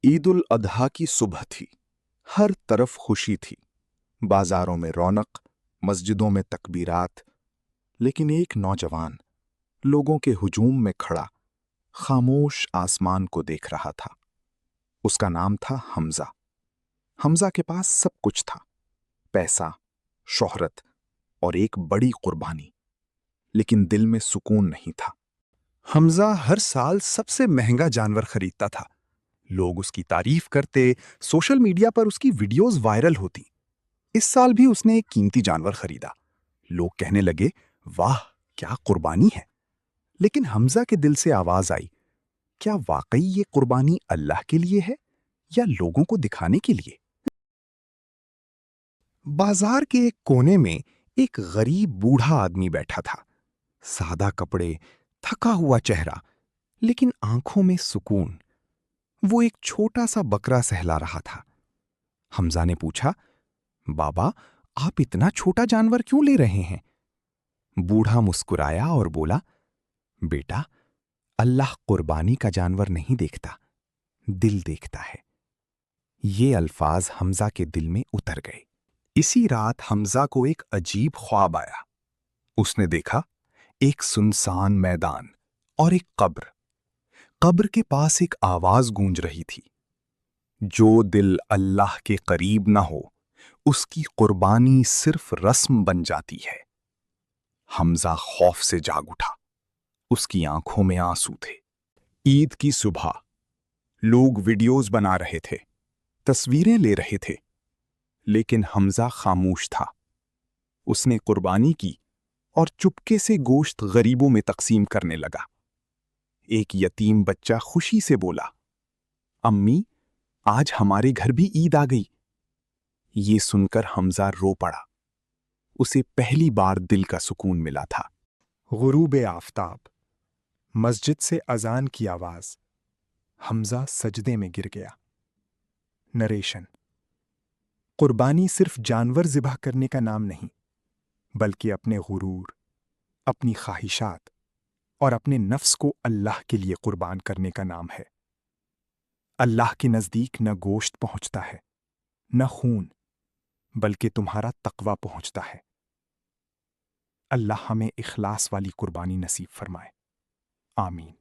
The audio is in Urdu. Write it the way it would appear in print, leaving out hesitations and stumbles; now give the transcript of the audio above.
عید الاضحیٰ کی صبح تھی۔ ہر طرف خوشی تھی، بازاروں میں رونق، مسجدوں میں تکبیرات، لیکن ایک نوجوان لوگوں کے ہجوم میں کھڑا خاموش آسمان کو دیکھ رہا تھا۔ اس کا نام تھا حمزہ۔ حمزہ کے پاس سب کچھ تھا، پیسہ، شہرت اور ایک بڑی قربانی، لیکن دل میں سکون نہیں تھا۔ حمزہ ہر سال سب سے مہنگا جانور خریدتا تھا۔ لوگ اس کی تعریف کرتے، سوشل میڈیا پر اس کی ویڈیوز وائرل ہوتی۔ اس سال بھی اس نے ایک قیمتی جانور خریدا۔ لوگ کہنے لگے، واہ کیا قربانی ہے! لیکن حمزہ کے دل سے آواز آئی، کیا واقعی یہ قربانی اللہ کے لیے ہے یا لوگوں کو دکھانے کے لیے؟ بازار کے ایک کونے میں ایک غریب بوڑھا آدمی بیٹھا تھا۔ سادہ کپڑے، تھکا ہوا چہرہ، لیکن آنکھوں میں سکون۔ وہ ایک چھوٹا سا بکرا سہلا رہا تھا۔ حمزہ نے پوچھا، بابا آپ اتنا چھوٹا جانور کیوں لے رہے ہیں؟ بوڑھا مسکرایا اور بولا، بیٹا اللہ قربانی کا جانور نہیں دیکھتا، دل دیکھتا ہے۔ یہ الفاظ حمزہ کے دل میں اتر گئے۔ اسی رات حمزہ کو ایک عجیب خواب آیا۔ اس نے دیکھا ایک سنسان میدان اور ایک قبر۔ قبر کے پاس ایک آواز گونج رہی تھی، جو دل اللہ کے قریب نہ ہو اس کی قربانی صرف رسم بن جاتی ہے۔ حمزہ خوف سے جاگ اٹھا، اس کی آنکھوں میں آنسو تھے۔ عید کی صبح لوگ ویڈیوز بنا رہے تھے، تصویریں لے رہے تھے، لیکن حمزہ خاموش تھا۔ اس نے قربانی کی اور چپکے سے گوشت غریبوں میں تقسیم کرنے لگا۔ ایک یتیم بچہ خوشی سے بولا، امی آج ہمارے گھر بھی عید آ گئی۔ یہ سن کر حمزہ رو پڑا۔ اسے پہلی بار دل کا سکون ملا تھا۔ غروب آفتاب، مسجد سے اذان کی آواز، حمزہ سجدے میں گر گیا۔ نریشن: قربانی صرف جانور ذبح کرنے کا نام نہیں، بلکہ اپنے غرور، اپنی خواہشات اور اپنے نفس کو اللہ کے لیے قربان کرنے کا نام ہے۔ اللہ کے نزدیک نہ گوشت پہنچتا ہے، نہ خون، بلکہ تمہارا تقوی پہنچتا ہے۔ اللہ ہمیں اخلاص والی قربانی نصیب فرمائے، آمین۔